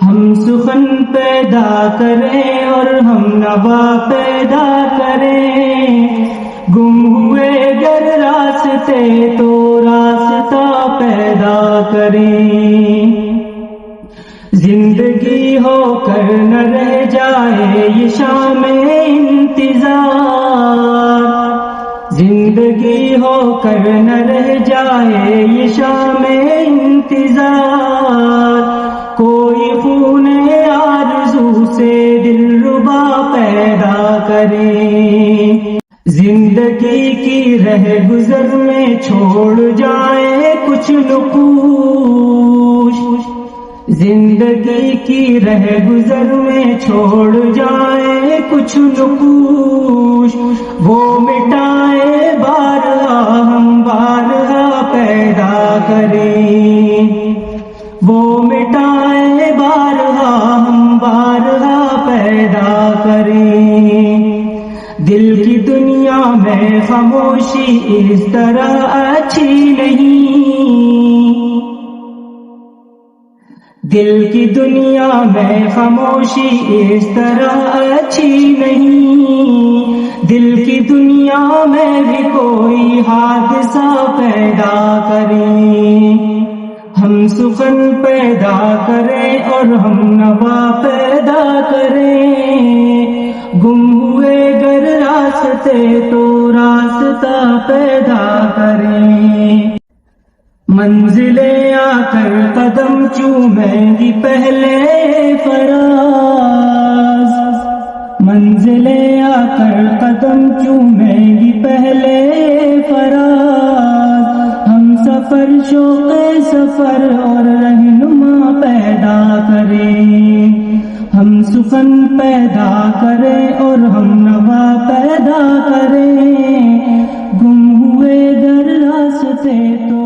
ہم سخن پیدا کریں اور ہم نوا پیدا کریں، گم ہوئے گر راستے تو راستہ پیدا کریں، زندگی ہو کر نہ رہ جائے یہ شام انتظار، زندگی ہو کر نہ رہ جائے یہ شام انتظار، کوئی خون آرزو سے دلربا پیدا کرے، زندگی کی رہ گزر میں چھوڑ جائے کچھ نقوش، زندگی کی رہ گزر میں چھوڑ جائے کچھ نقوش، وہ مٹائے بارہا ہم بارہا پیدا کریں، وہ مٹائے بارہا ہم بارہا پیدا کریں، دل کی دنیا میں خاموشی اس طرح اچھی نہیں، دل کی دنیا میں خاموشی اس طرح اچھی نہیں، دل کی دنیا میں بھی کوئی حادثہ پیدا کریں، ہم سخن پیدا کریں اور ہم نوا پیدا کریں، گم ہوئے گر راستے تو راستہ پیدا کریں، منزلیں آ کر قدم چومیں گی پہلے فراز، منزلیں آ کر قدم چومیں گی پہلے فراز، ہم سفر شوق سفر اور رہنما پیدا کریں، ہم سخن پیدا کریں اور ہم نوا پیدا کریں، گم ہوئے گر راستے تو